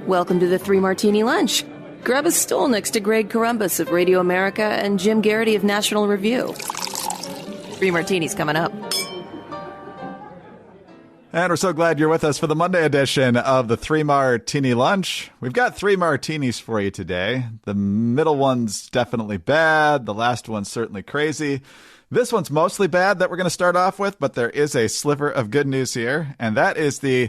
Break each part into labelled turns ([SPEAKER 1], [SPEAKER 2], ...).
[SPEAKER 1] Welcome to the Three Martini Lunch. Grab a stool next to Greg Corombos of Radio America and Jim Garrity of National Review. Three Martinis coming up.
[SPEAKER 2] And we're so glad you're with us for the Monday edition of the Three Martini Lunch. We've got 3 martinis for you today. The middle one's definitely bad. The last one's certainly crazy. This one's mostly bad that we're going to start off with, but there is a sliver of good news here, and that is the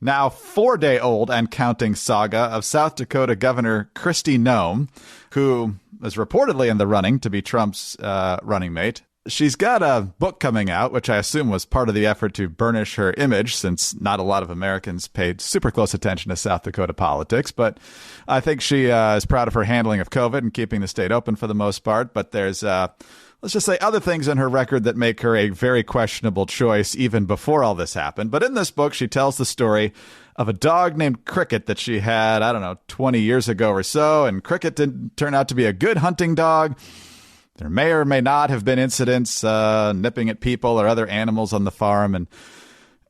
[SPEAKER 2] now 4-day-old and counting saga of South Dakota Governor Kristi Noem, who is reportedly in the running to be Trump's running mate. She's got a book coming out, which I assume was part of the effort to burnish her image, since not a lot of Americans paid super close attention to South Dakota politics. But I think she is proud of her handling of COVID and keeping the state open for the most part. But there's, let's just say, other things in her record that make her a very questionable choice even before all this happened. But in this book, she tells the story of a dog named Cricket that she had, 20 years ago or so. And Cricket didn't turn out to be a good hunting dog. There may or may not have been incidents nipping at people or other animals on the farm. And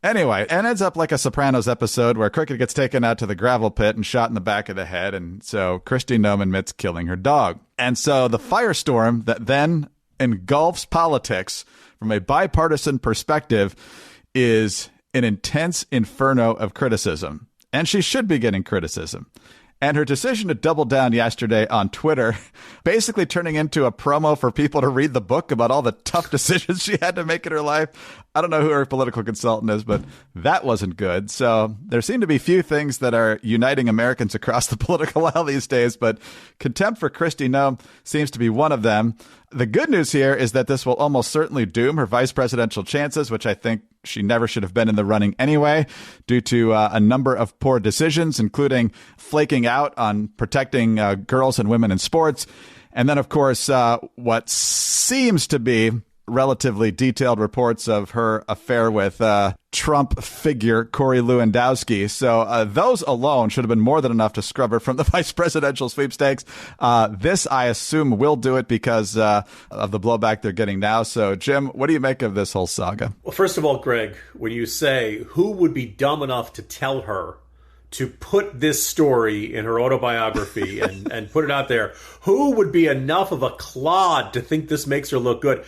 [SPEAKER 2] anyway, it ends up like a Sopranos episode where Cricket gets taken out to the gravel pit and shot in the back of the head. And so Kristi Noem admits killing her dog. And so the firestorm that then engulfs politics from a bipartisan perspective is an intense inferno of criticism. And she should be getting criticism. And her decision to double down yesterday on Twitter, basically turning into a promo for people to read the book about all the tough decisions she had to make in her life. I don't know who her political consultant is, but that wasn't good. So there seem to be few things that are uniting Americans across the political aisle these days, but contempt for Kristi Noem seems to be one of them. The good news here is that this will almost certainly doom her vice presidential chances, which I think she never should have been in the running anyway, due to a number of poor decisions, including flaking out on protecting girls and women in sports. And then, of course, what seems to be relatively detailed reports of her affair with Trump figure Corey Lewandowski. So those alone should have been more than enough to scrub her from the vice presidential sweepstakes. This, I assume, will do it because of the blowback they're getting now. So, Jim, what do you make of this whole saga?
[SPEAKER 3] Well, first of all, Greg, when you say who would be dumb enough to tell her to put this story in her autobiography and put it out there, who would be enough of a clod to think this makes her look good?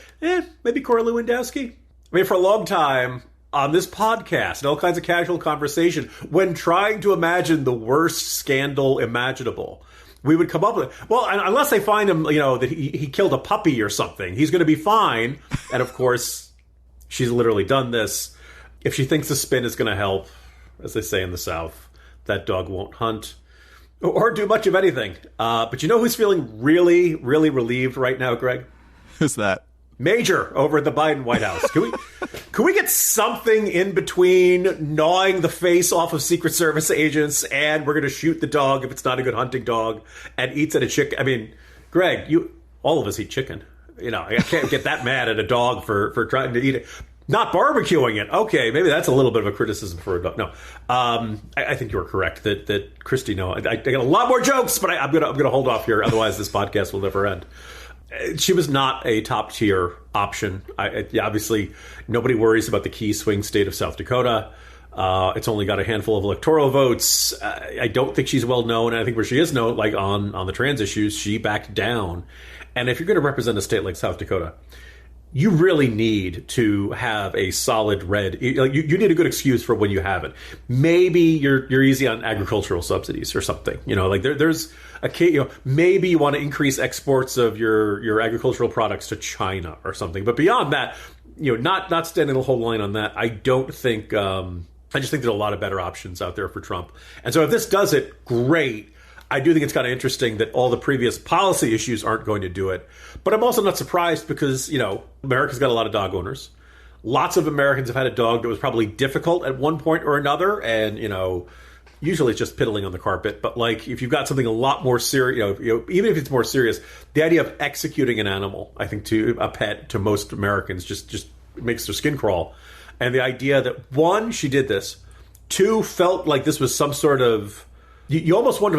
[SPEAKER 3] Maybe Corey Lewandowski. I mean, for a long time on this podcast and all kinds of casual conversation, when trying to imagine the worst scandal imaginable, we would come up with it. Well, unless they find him, that he killed a puppy or something, he's going to be fine. And of course, she's literally done this. If she thinks the spin is going to help, as they say in the South, that dog won't hunt or do much of anything. But you know who's feeling really, really relieved right now, Greg?
[SPEAKER 2] Who's that?
[SPEAKER 3] Major over at the Biden White House. Can we get something in between gnawing the face off of Secret Service agents and we're going to shoot the dog if it's not a good hunting dog and eats at a chicken? I mean, Greg, all of us eat chicken. I can't get that mad at a dog for trying to eat it. Not barbecuing it. Okay, maybe that's a little bit of a criticism for a dog. No, I think you were correct that Kristi Noem. I got a lot more jokes, but I'm gonna hold off here. Otherwise, this podcast will never end. She was not a top tier option. Obviously, nobody worries about the key swing state of South Dakota. It's only got a handful of electoral votes. I don't think she's well known. And I think where she is known, like on the trans issues, she backed down. And if you're going to represent a state like South Dakota, you really need to have a solid red. You need a good excuse for when you have it. Maybe you're easy on agricultural subsidies or something. There's a maybe you want to increase exports of your agricultural products to China or something. But beyond that, not standing the whole line on that. I don't think. I just think there's a lot of better options out there for Trump. And so if this does it, great. I do think it's kind of interesting that all the previous policy issues aren't going to do it. But I'm also not surprised because, America's got a lot of dog owners. Lots of Americans have had a dog that was probably difficult at one point or another. And, usually it's just piddling on the carpet. But if you've got something a lot more serious, even if it's more serious, the idea of executing an animal, I think to a pet, to most Americans, just makes their skin crawl. And the idea that, one, she did this. Two, felt like this was some sort of... You almost wonder,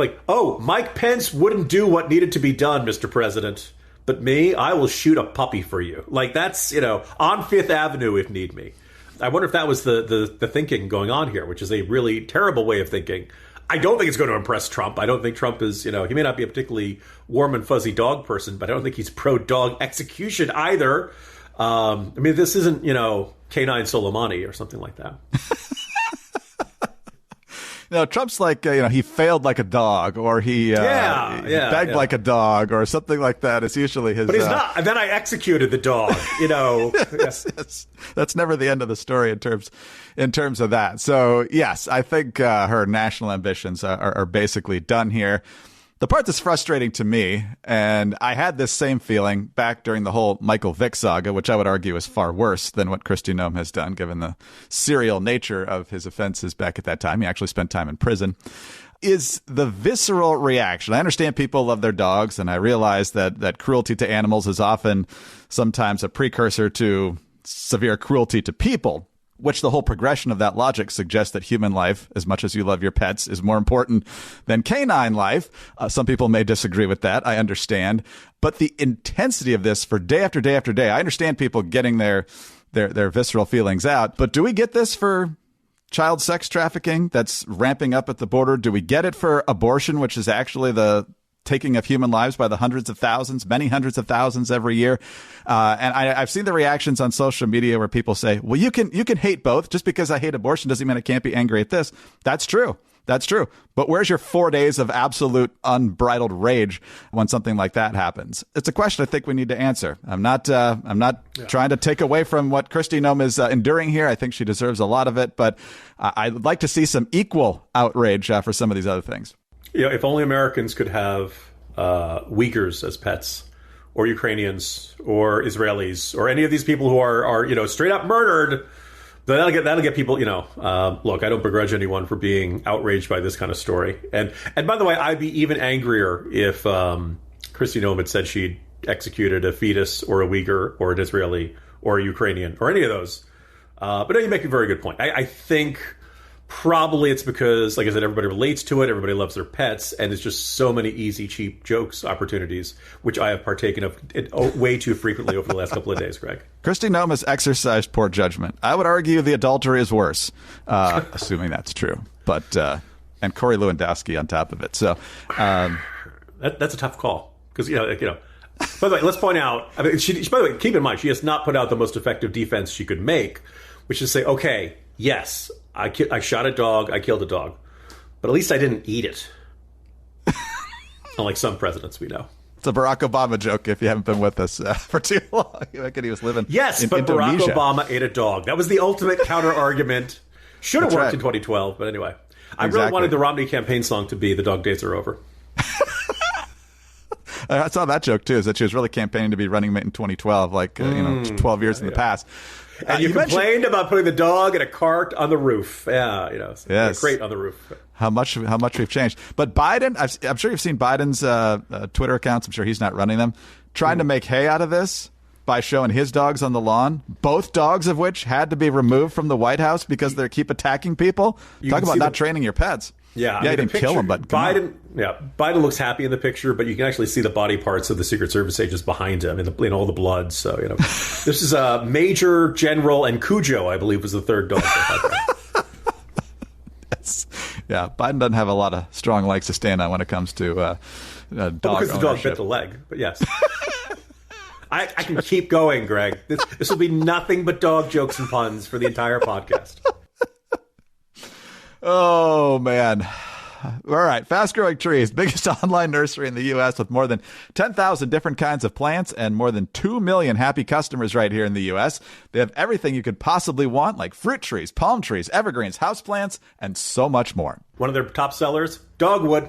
[SPEAKER 3] Mike Pence wouldn't do what needed to be done, Mr. President. But me, I will shoot a puppy for you. That's, on Fifth Avenue if need be. I wonder if that was the thinking going on here, which is a really terrible way of thinking. I don't think it's going to impress Trump. I don't think Trump is, he may not be a particularly warm and fuzzy dog person, but I don't think he's pro-dog execution either. This isn't, Canine Soleimani or something like that.
[SPEAKER 2] Trump's like, he failed like a dog, or he begged like a dog, or something like that. It's usually his.
[SPEAKER 3] But he's not. And then I executed the dog.
[SPEAKER 2] Yes. That's never the end of the story in terms of that. So yes, I think her national ambitions are basically done here. The part that's frustrating to me, and I had this same feeling back during the whole Michael Vick saga, which I would argue is far worse than what Kristi Noem has done, given the serial nature of his offenses back at that time. He actually spent time in prison. Is the visceral reaction. I understand people love their dogs, and I realize that cruelty to animals is often sometimes a precursor to severe cruelty to people, which the whole progression of that logic suggests that human life, as much as you love your pets, is more important than canine life. Some people may disagree with that. I understand. But the intensity of this for day after day after day, I understand people getting their visceral feelings out. But do we get this for child sex trafficking that's ramping up at the border? Do we get it for abortion, which is actually the taking of human lives by the hundreds of thousands, many hundreds of thousands every year? And I've seen the reactions on social media where people say, well, you can hate both. Just because I hate abortion doesn't mean I can't be angry at this. That's true. That's true. But where's your 4 days of absolute unbridled rage when something like that happens? It's a question I think we need to answer. I'm not trying to take away from what Kristi Noem is enduring here. I think she deserves a lot of it, but I'd like to see some equal outrage for some of these other things.
[SPEAKER 3] If only Americans could have Uyghurs as pets, or Ukrainians, or Israelis, or any of these people who are straight up murdered, then that'll get people. Look, I don't begrudge anyone for being outraged by this kind of story. And by the way, I'd be even angrier if Kristi Noem had said she'd executed a fetus, or a Uyghur, or an Israeli, or a Ukrainian, or any of those. But no, you make a very good point. I think. Probably it's because, like I said, everybody relates to it, everybody loves their pets, and there's just so many easy, cheap jokes opportunities, which I have partaken of way too frequently over the last couple of days, Greg.
[SPEAKER 2] Kristi Noem has exercised poor judgment. I would argue the adultery is worse, assuming that's true. But and Corey Lewandowski on top of it. So
[SPEAKER 3] that's a tough call because By the way, let's point out. By the way, keep in mind she has not put out the most effective defense she could make, which is say, okay, yes. I shot a dog. I killed a dog. But at least I didn't eat it. Unlike some presidents we know.
[SPEAKER 2] It's a Barack Obama joke if you haven't been with us for too long. I reckon he was living in
[SPEAKER 3] but
[SPEAKER 2] Indonesia.
[SPEAKER 3] Barack Obama ate a dog. That was the ultimate counter-argument. Should have worked in 2012, but anyway. I really wanted the Romney campaign song to be "The Dog Days Are Over."
[SPEAKER 2] I saw that joke, too, is that she was really campaigning to be running mate in 2012, 12 years in the past.
[SPEAKER 3] And you complained about putting the dog in a cart on the roof. Yeah,
[SPEAKER 2] yes.
[SPEAKER 3] A crate on the roof.
[SPEAKER 2] How much we've changed. But Biden, I'm sure you've seen Biden's Twitter accounts. I'm sure he's not running them. Trying to make hay out of this by showing his dogs on the lawn, both dogs of which had to be removed from the White House because they keep attacking people. Talk about not training your pets.
[SPEAKER 3] Yeah,
[SPEAKER 2] he didn't kill him, but
[SPEAKER 3] Biden looks happy in the picture, but you can actually see the body parts of the Secret Service agents behind him in all the blood. So this is Major General and Cujo, I believe, was the third dog.
[SPEAKER 2] Yes. Yeah, Biden doesn't have a lot of strong legs to stand on when it comes to dog
[SPEAKER 3] because the dog bit the leg. But yes, I can keep going, Greg. This will be nothing but dog jokes and puns for the entire podcast.
[SPEAKER 2] Oh, man. All right. Fast Growing Trees, biggest online nursery in the U.S. with more than 10,000 different kinds of plants and more than 2 million happy customers right here in the U.S. They have everything you could possibly want, like fruit trees, palm trees, evergreens, houseplants, and so much more.
[SPEAKER 3] One of their top sellers, dogwood.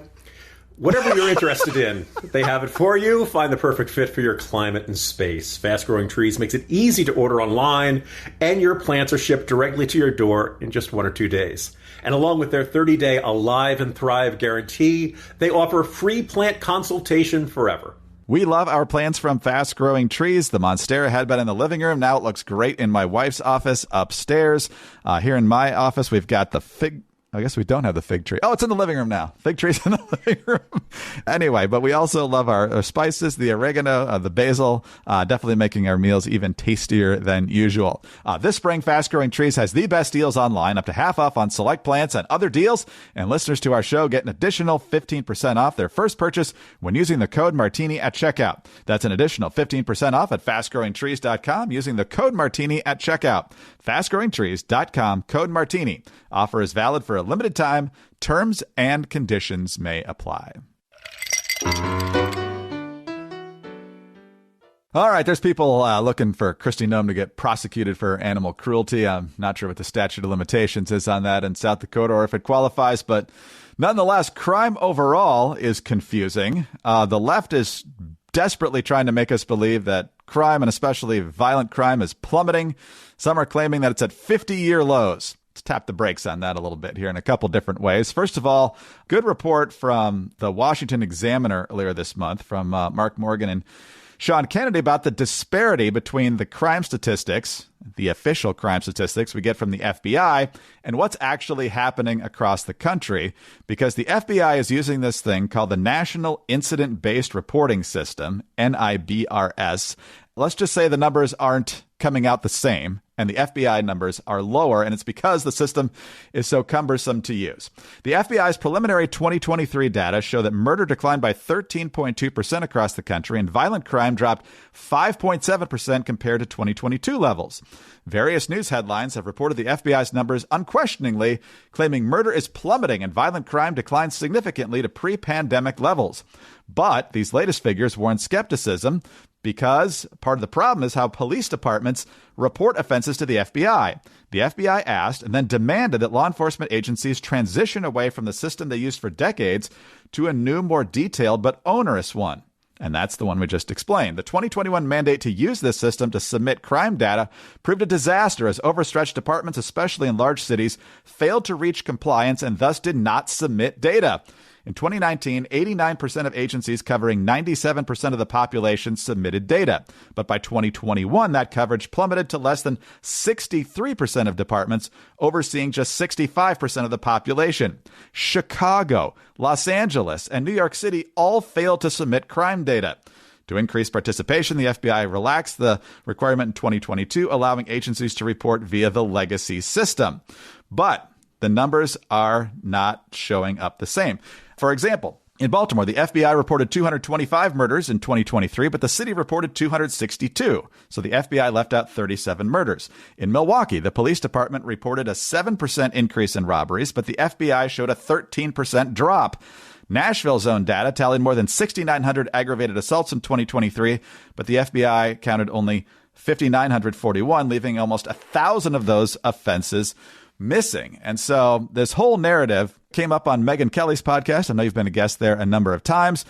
[SPEAKER 3] Whatever you're interested in, they have it for you. Find the perfect fit for your climate and space. Fast Growing Trees makes it easy to order online, and your plants are shipped directly to your door in just 1 or 2 days. And along with their 30-day Alive and Thrive guarantee, they offer free plant consultation forever.
[SPEAKER 2] We love our plants from Fast Growing Trees. The Monstera had been in the living room. Now it looks great in my wife's office upstairs. Here in my office, we've got the fig I guess we don't have the fig tree. Oh, it's in the living room now. Fig tree's in the living room. Anyway, but we also love our spices, the oregano, the basil, definitely making our meals even tastier than usual. This spring, Fast Growing Trees has the best deals online, up to half off on select plants and other deals. And listeners to our show get an additional 15% off their first purchase when using the code Martini at checkout. That's an additional 15% off at fastgrowingtrees.com using the code Martini at checkout. Fastgrowingtrees.com, code Martini. Offer is valid for a limited time. Terms and conditions may apply. All right, there's people looking for Kristi Noem to get prosecuted for animal cruelty. I'm not sure what the statute of limitations is on that in South Dakota or if it qualifies, but nonetheless, crime overall is confusing. The left is desperately trying to make us believe that crime, and especially violent crime, is plummeting. Some are claiming that it's at 50-year lows. Let's tap the brakes on that a little bit here in a couple different ways. First of all, good report from the Washington Examiner earlier this month from Mark Morgan and Sean Kennedy about the disparity between the crime statistics, the official crime statistics we get from the FBI, and what's actually happening across the country, because the FBI is using this thing called the National Incident-Based Reporting System, NIBRS. Let's just say the numbers aren't coming out the same, and the FBI numbers are lower, and it's because the system is so cumbersome to use. The FBI's preliminary 2023 data show that murder declined by 13.2% across the country, and violent crime dropped 5.7% compared to 2022 levels. Various news headlines have reported the FBI's numbers unquestioningly, claiming murder is plummeting and violent crime declined significantly to pre-pandemic levels. But these latest figures warrant skepticism, because part of the problem is how police departments report offenses to the FBI. The FBI asked and then demanded that law enforcement agencies transition away from the system they used for decades to a new, more detailed but onerous one. And that's the one we just explained. The 2021 mandate to use this system to submit crime data proved a disaster, as overstretched departments, especially in large cities, failed to reach compliance and thus did not submit data. In 2019, 89% of agencies covering 97% of the population submitted data. But by 2021, that coverage plummeted to less than 63% of departments, overseeing just 65% of the population. Chicago, Los Angeles, and New York City all failed to submit crime data. To increase participation, the FBI relaxed the requirement in 2022, allowing agencies to report via the legacy system. But the numbers are not showing up the same. For example, in Baltimore, the FBI reported 225 murders in 2023, but the city reported 262. So the FBI left out 37 murders. In Milwaukee, the police department reported a 7% increase in robberies, but the FBI showed a 13% drop. Nashville's own data tallied more than 6,900 aggravated assaults in 2023, but the FBI counted only 5,941, leaving almost 1,000 of those offenses missing. And so this whole narrative came up on Megyn Kelly's podcast. I know you've been a guest there a number of times.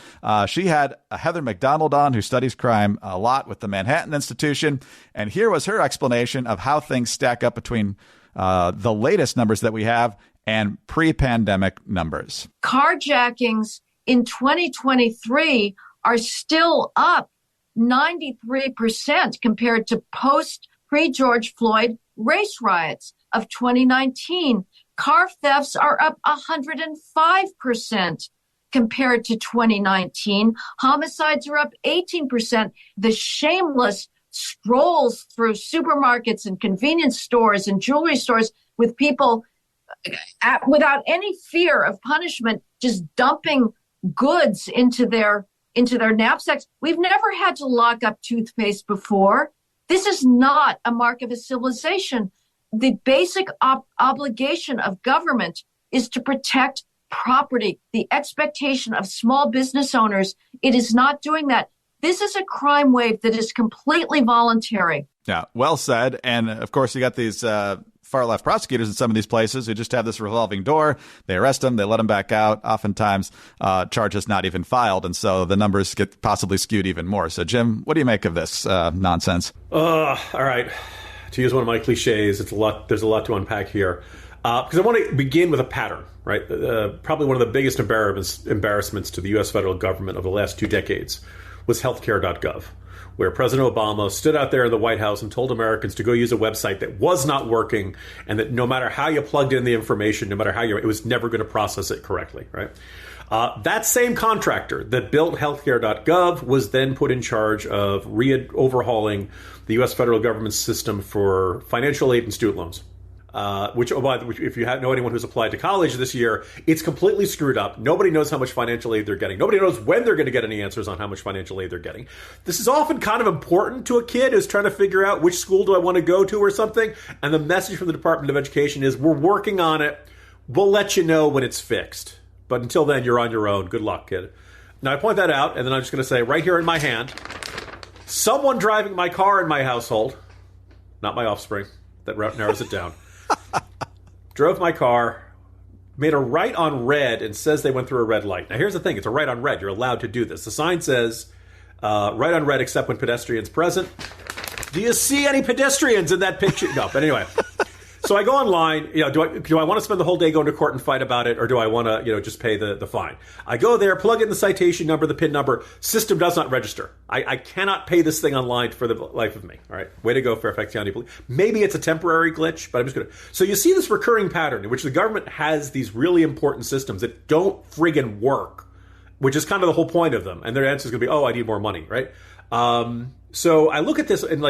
[SPEAKER 2] She had Heather McDonald on, who studies crime a lot with the Manhattan Institution. And here was her explanation of how things stack up between the latest numbers that we have and pre-pandemic numbers.
[SPEAKER 4] Carjackings in 2023 are still up 93% compared to pre-George Floyd race riots of 2019. Car thefts are up 105% compared to 2019. Homicides are up 18%. The shameless strolls through supermarkets and convenience stores and jewelry stores with people without any fear of punishment, just dumping goods into their knapsacks. We've never had to lock up toothpaste before. This is not a mark of a civilization. The basic obligation of government is to protect property, the expectation of small business owners. It is not doing that. This is a crime wave that is completely voluntary.
[SPEAKER 2] Yeah, well said. And of course, you got these far-left prosecutors in some of these places who just have this revolving door. They arrest them, they let them back out. Oftentimes, charges not even filed. And so the numbers get possibly skewed even more. So, Jim, what do you make of this nonsense?
[SPEAKER 3] All right. To use one of my cliches, there's a lot to unpack here. Because I want to begin with a pattern, right? Probably one of the biggest embarrassments to the U.S. federal government over the last 2 decades, was healthcare.gov, where President Obama stood out there in the White House and told Americans to go use a website that was not working, and that no matter how you plugged in the information, no matter how it was never going to process it correctly, right? That same contractor that built healthcare.gov was then put in charge of overhauling the U.S. federal government system for financial aid and student loans. Which if you know anyone who's applied to college this year, it's completely screwed up. Nobody knows how much financial aid they're getting. Nobody knows when they're going to get any answers on how much financial aid they're getting. This is often kind of important to a kid who's trying to figure out which school do I want to go to or something. And the message from the Department of Education is, we're working on it. We'll let you know when it's fixed. But until then, you're on your own. Good luck, kid. Now, I point that out, and then I'm just going to say, right here in my hand, someone driving my car in my household, not my offspring, that narrows it down, drove my car, made a right on red, and says they went through a red light. Now, here's the thing. It's a right on red. You're allowed to do this. The sign says, right on red except when pedestrians present. Do you see any pedestrians in that picture? No, but anyway. So I go online, do I want to spend the whole day going to court and fight about it, or do I want to, just pay the fine? I go there, plug in the citation number, the PIN number, system does not register. I cannot pay this thing online for the life of me. All right. Way to go, Fairfax County Police. Maybe it's a temporary glitch, but I'm just going to. So you see this recurring pattern in which the government has these really important systems that don't friggin' work, which is kind of the whole point of them. And their answer is going to be, I need more money, right? So I look at this and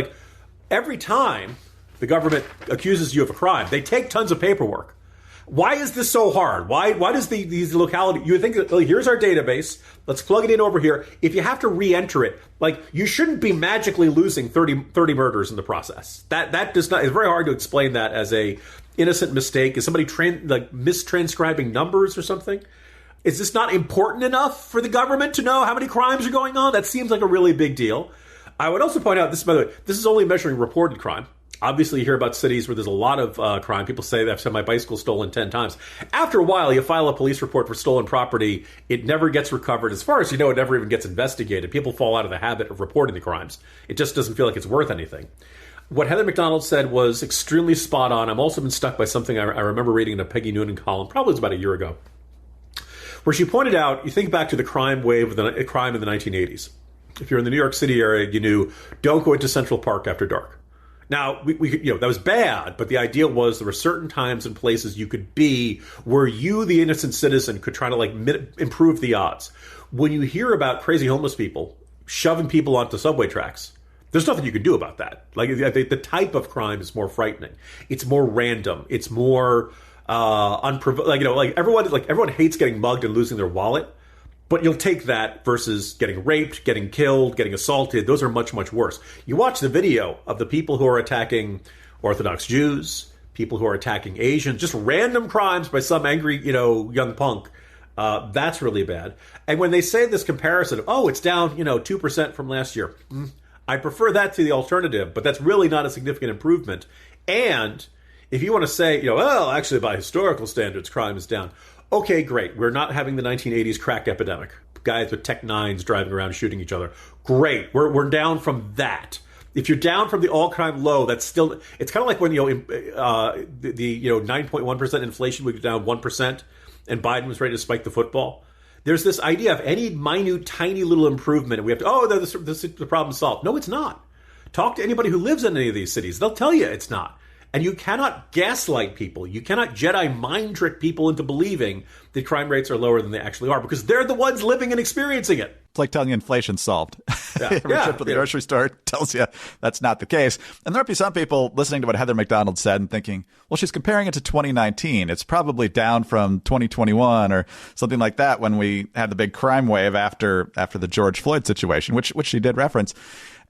[SPEAKER 3] every time the government accuses you of a crime, they take tons of paperwork. Why is this so hard? Why does these localities, you would think, here's our database, let's plug it in over here. If you have to re-enter it, you shouldn't be magically losing 30 murders in the process. That does not, it's very hard to explain that as a innocent mistake. Is somebody mistranscribing numbers or something? Is this not important enough for the government to know how many crimes are going on? That seems like a really big deal. I would also point out, by the way, this is only measuring reported crime. Obviously, you hear about cities where there's a lot of crime. People say that I've had my bicycle stolen 10 times. After a while, you file a police report for stolen property. It never gets recovered. As far as you know, it never even gets investigated. People fall out of the habit of reporting the crimes. It just doesn't feel like it's worth anything. What Heather McDonald said was extremely spot on. I've also been struck by something I remember reading in a Peggy Noonan column, probably it was about a year ago, where she pointed out, you think back to the crime wave of the crime in the 1980s. If you're in the New York City area, you knew, don't go into Central Park after dark. Now, we that was bad, but the idea was there were certain times and places you could be where you, the innocent citizen, could try to improve the odds. When you hear about crazy homeless people shoving people onto subway tracks, there's nothing you can do about that. The type of crime is more frightening. It's more random. It's more everyone hates getting mugged and losing their wallet. But you'll take that versus getting raped, getting killed, getting assaulted. Those are much, much worse. You watch the video of the people who are attacking Orthodox Jews, people who are attacking Asians, just random crimes by some angry, young punk. That's really bad. And when they say this comparison of, it's down, 2% from last year, I prefer that to the alternative, but that's really not a significant improvement. And if you want to say, actually by historical standards, crime is down. Okay, great. We're not having the 1980s crack epidemic. Guys with Tech 9s driving around shooting each other. Great. We're down from that. If you're down from the all-time low, that's still. It's kind of like when the 9.1% inflation would go down 1%, and Biden was ready to spike the football. There's this idea of any minute, tiny little improvement, and we have to. The problem's solved. No, it's not. Talk to anybody who lives in any of these cities. They'll tell you it's not. And you cannot gaslight people. You cannot Jedi mind trick people into believing that crime rates are lower than they actually are, because they're the ones living and experiencing it.
[SPEAKER 2] It's like telling you inflation's solved.
[SPEAKER 3] Yeah.
[SPEAKER 2] Every trip to the grocery store tells you that's not the case. And there'll be some people listening to what Heather McDonald said and thinking, well, she's comparing it to 2019. It's probably down from 2021 or something like that when we had the big crime wave after the George Floyd situation, which she did reference.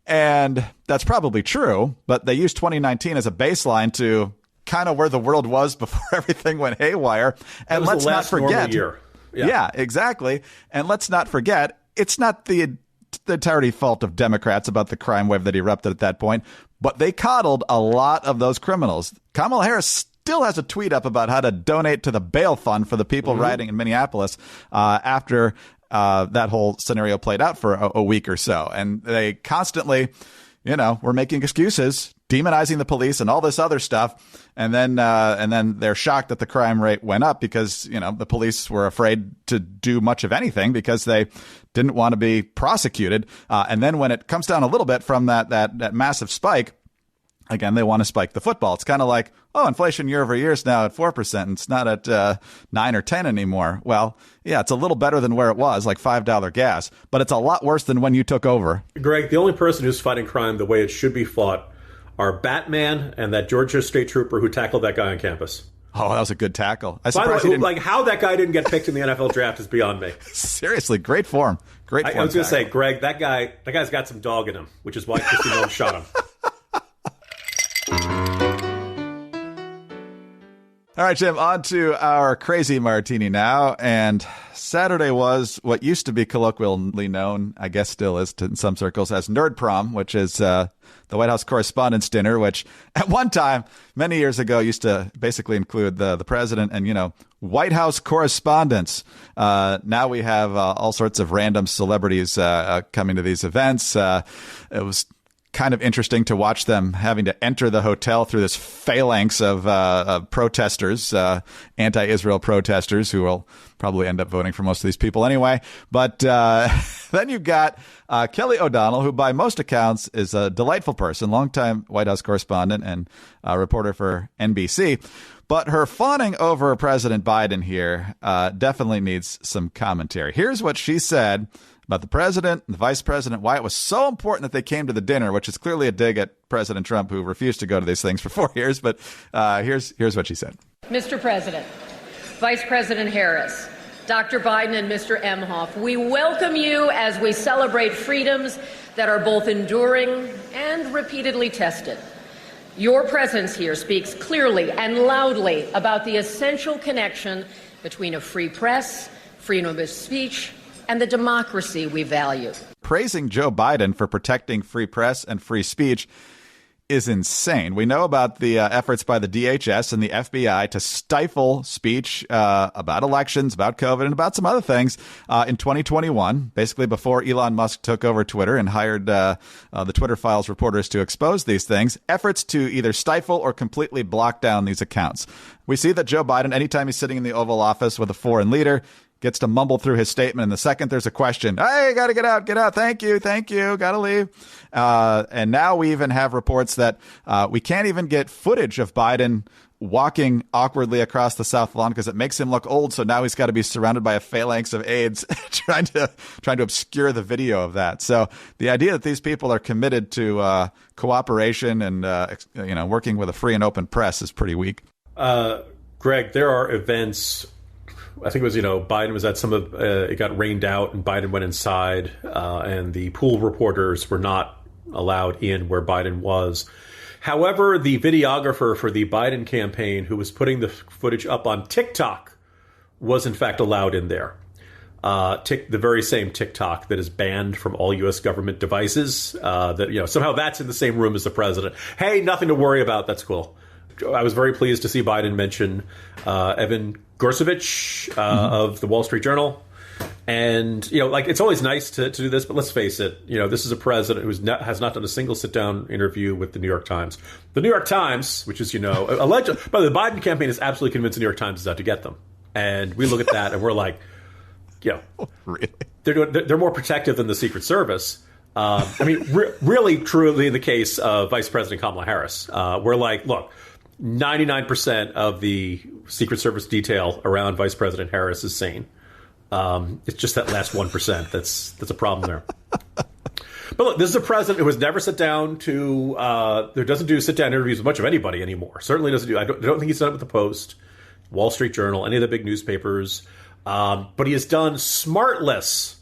[SPEAKER 2] And that's probably true, but they used 2019 as a baseline to kind of where the world was before everything went haywire. And let's not forget. Yeah, exactly. And let's not forget, it's not the entirety fault of Democrats about the crime wave that erupted at that point, but they coddled a lot of those criminals. Kamala Harris still has a tweet up about how to donate to the bail fund for the people rioting in Minneapolis after that whole scenario played out for a week or so. And they constantly, we're making excuses. demonizing the police and all this other stuff. And then they're shocked that the crime rate went up because, the police were afraid to do much of anything because they didn't want to be prosecuted. And then when it comes down a little bit from that massive spike, again, they want to spike the football. It's kind of like, inflation year over year is now at 4%. And it's not at 9 or 10 anymore. Well, yeah, it's a little better than where it was, like $5 gas, but it's a lot worse than when you took over.
[SPEAKER 3] Greg, the only person who's fighting crime the way it should be fought are Batman and that Georgia State Trooper who tackled that guy on campus.
[SPEAKER 2] Oh, that was a good tackle.
[SPEAKER 3] By the way, how that guy didn't get picked in the NFL draft is beyond me.
[SPEAKER 2] Seriously, great form. Great form.
[SPEAKER 3] I was going to say, Greg, that guy's got some dog in him, which is why Kristi Noem shot him.
[SPEAKER 2] All right, Jim, on to our crazy martini now. And Saturday was what used to be colloquially known, I guess still is in some circles, as Nerd Prom, which is the White House Correspondents' Dinner, which at one time, many years ago, used to basically include the president and, White House correspondents. Now we have all sorts of random celebrities coming to these events. It was kind of interesting to watch them having to enter the hotel through this phalanx of protesters, anti-Israel protesters who will probably end up voting for most of these people anyway. But then you've got Kelly O'Donnell, who by most accounts is a delightful person, longtime White House correspondent and reporter for NBC. But her fawning over President Biden here definitely needs some commentary. Here's what she said about the president and the vice president, why it was so important that they came to the dinner, which is clearly a dig at President Trump, who refused to go to these things for 4 years. But here's what she said.
[SPEAKER 5] Mr. President, Vice President Harris, Dr. Biden and Mr. Emhoff, we welcome you as we celebrate freedoms that are both enduring and repeatedly tested. Your presence here speaks clearly and loudly about the essential connection between a free press, freedom of speech, and the democracy we value.
[SPEAKER 2] Praising Joe Biden for protecting free press and free speech is insane. We know about the efforts by the DHS and the FBI to stifle speech about elections, about COVID, and about some other things in 2021, basically before Elon Musk took over Twitter and hired the Twitter Files reporters to expose these things, efforts to either stifle or completely block down these accounts. We see that Joe Biden, anytime he's sitting in the Oval Office with a foreign leader, gets to mumble through his statement. And the second there's a question, hey, got to get out. Thank you. Got to leave. And now we even have reports that we can't even get footage of Biden walking awkwardly across the South Lawn because it makes him look old. So now he's got to be surrounded by a phalanx of aides trying to obscure the video of that. So the idea that these people are committed to cooperation and working with a free and open press is pretty weak.
[SPEAKER 3] Greg, there are events. I think it was, Biden was at some of it got rained out and Biden went inside and the pool reporters were not allowed in where Biden was. However, the videographer for the Biden campaign who was putting the footage up on TikTok was in fact allowed in there. The very same TikTok that is banned from all U.S. government devices. Somehow that's in the same room as the president. Hey, nothing to worry about. That's cool. I was very pleased to see Biden mention Evan Gorsovich of the Wall Street Journal. And, it's always nice to do this, but let's face it, this is a president who has not done a single sit-down interview with the New York Times. The New York Times, which is, alleged, but the Biden campaign is absolutely convinced the New York Times is out to get them. And we look at that and we're like,
[SPEAKER 2] really?
[SPEAKER 3] They're more protective than the Secret Service. Really, truly in the case of Vice President Kamala Harris, we're like, look, 99% of the Secret Service detail around Vice President Harris is sane. It's just that last 1% that's a problem there. But look, this is a president who has never sat down doesn't do sit-down interviews with much of anybody anymore. Certainly doesn't do. I don't think he's done it with the Post, Wall Street Journal, any of the big newspapers. But he has done Smartless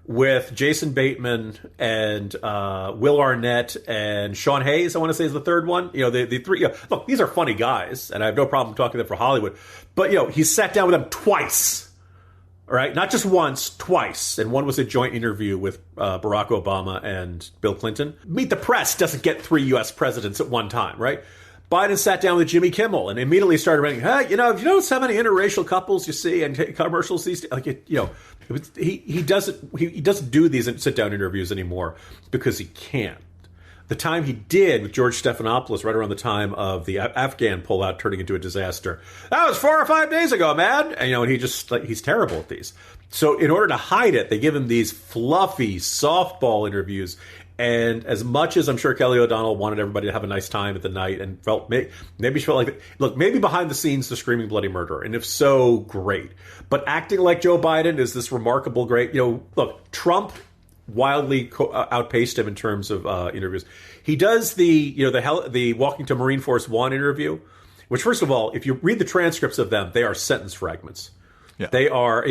[SPEAKER 3] with Jason Bateman and Will Arnett and Sean Hayes, I want to say is the third one. The three. Look, these are funny guys, and I have no problem talking to them for Hollywood. But he sat down with them twice. All right, not just once, twice. And one was a joint interview with Barack Obama and Bill Clinton. Meet the Press doesn't get 3 U.S. presidents at one time, right? Biden sat down with Jimmy Kimmel and immediately started writing, hey, you notice how many interracial couples you see and commercials these days? He doesn't do these sit-down interviews anymore because he can't. the time he did with George Stephanopoulos, right around the time of the Afghan pullout turning into a disaster. That was 4 or 5 days ago, man. And, and he's terrible at these. So in order to hide it, they give him these fluffy softball interviews. And as much as I'm sure Kelly O'Donnell wanted everybody to have a nice time at the night and maybe she felt like, look, maybe behind the scenes, the screaming bloody murderer. And if so, great. But acting like Joe Biden is this remarkable, great, look, Trump wildly outpaced him in terms of interviews. He does the Walking to Marine Force One interview, which, first of all, if you read the transcripts of them, they are sentence fragments. Yeah. They are,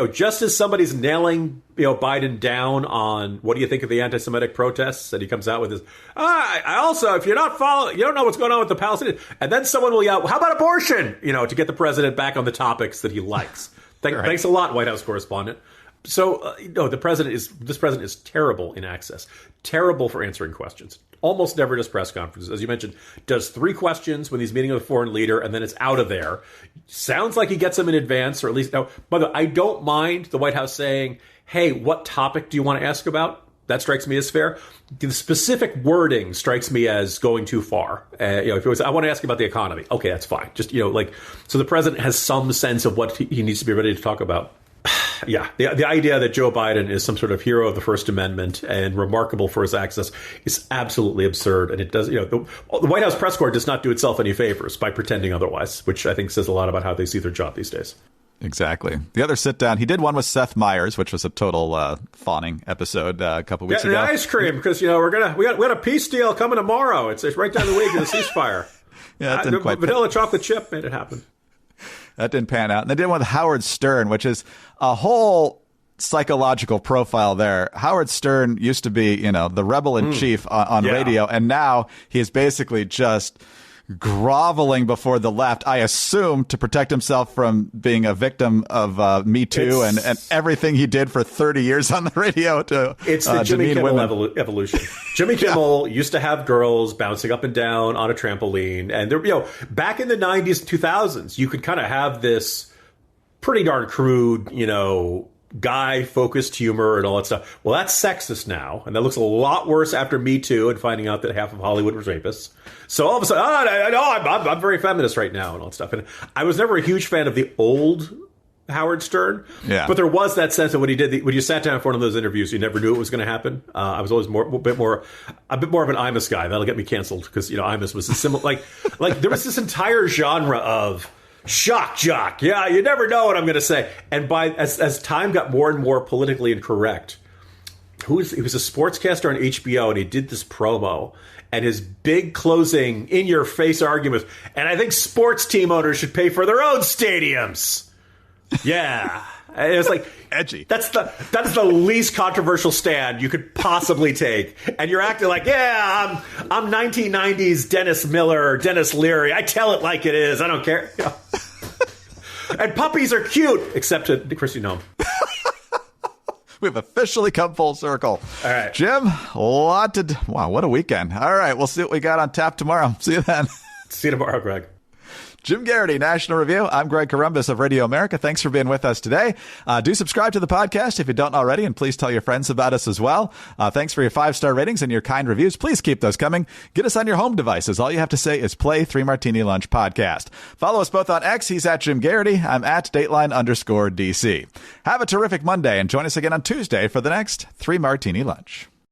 [SPEAKER 3] just as somebody's nailing, Biden down on what do you think of the anti-Semitic protests, and he comes out with this, I also, if you're not following, you don't know what's going on with the Palestinians, and then someone will yell, how about abortion? To get the president back on the topics that he likes. Thanks a lot, White House correspondent. So, this president is terrible in access, terrible for answering questions. Almost never does press conferences. As you mentioned, does 3 questions when he's meeting with a foreign leader, and then it's out of there. Sounds like he gets them in advance, or at least, now, by the way, I don't mind the White House saying, hey, what topic do you want to ask about? That strikes me as fair. The specific wording strikes me as going too far. If it was, I want to ask you about the economy. Okay, that's fine. Just, so the president has some sense of what he needs to be ready to talk about. Yeah, the idea that Joe Biden is some sort of hero of the First Amendment and remarkable for his access is absolutely absurd. And it does, the White House press corps does not do itself any favors by pretending otherwise, which I think says a lot about how they see their job these days.
[SPEAKER 2] Exactly. The other sit down, he did one with Seth Meyers, which was a total fawning episode a couple weeks ago.
[SPEAKER 3] Yeah, ice cream, because we got a peace deal coming tomorrow. It's right down the way to the ceasefire.
[SPEAKER 2] Yeah, that didn't quite
[SPEAKER 3] vanilla chocolate chip made it happen.
[SPEAKER 2] That didn't pan out. And they did one with Howard Stern, which is a whole psychological profile there. Howard Stern used to be, the rebel in chief on radio, and now he is basically just groveling before the left, I assume, to protect himself from being a victim of Me Too and everything he did for 30 years on the radio to
[SPEAKER 3] It's the Jimmy Kimmel evolution. Jimmy Kimmel used to have girls bouncing up and down on a trampoline. And there, back in the 90s, 2000s, you could kind of have this pretty darn crude, guy-focused humor and all that stuff. Well, that's sexist now, and that looks a lot worse after Me Too and finding out that half of Hollywood was rapists. So all of a sudden, I'm very feminist right now and all that stuff. And I was never a huge fan of the old Howard Stern, but there was that sense of when he did when you sat down for one of those interviews, you never knew it was going to happen. I was always a bit more of an Imus guy. That'll get me canceled because Imus was a similar like there was this entire genre of shock jock. Yeah, you never know what I'm going to say. And as time got more and more politically incorrect, he was a sportscaster on HBO, and he did this promo, and his big closing in-your-face argument, and I think sports team owners should pay for their own stadiums. Yeah. And it was like
[SPEAKER 2] edgy.
[SPEAKER 3] That's the least controversial stand you could possibly take. And you're acting like, I'm 1990s Dennis Miller, Dennis Leary. I tell it like it is. I don't care. And puppies are cute, except to Kristi Noem.
[SPEAKER 2] We've officially come full circle.
[SPEAKER 3] All right.
[SPEAKER 2] Jim, wow, what a weekend. All right, we'll see what we got on tap tomorrow. See you then.
[SPEAKER 3] See you tomorrow, Greg.
[SPEAKER 2] Jim Garrity, National Review. I'm Greg Corombos of Radio America. Thanks for being with us today. Do subscribe to the podcast if you don't already, and please tell your friends about us as well. Thanks for your 5-star ratings and your kind reviews. Please keep those coming. Get us on your home devices. All you have to say is play 3 Martini Lunch podcast. Follow us both on X. He's at Jim Garrity. I'm at Dateline_DC. Have a terrific Monday, and join us again on Tuesday for the next 3 Martini Lunch.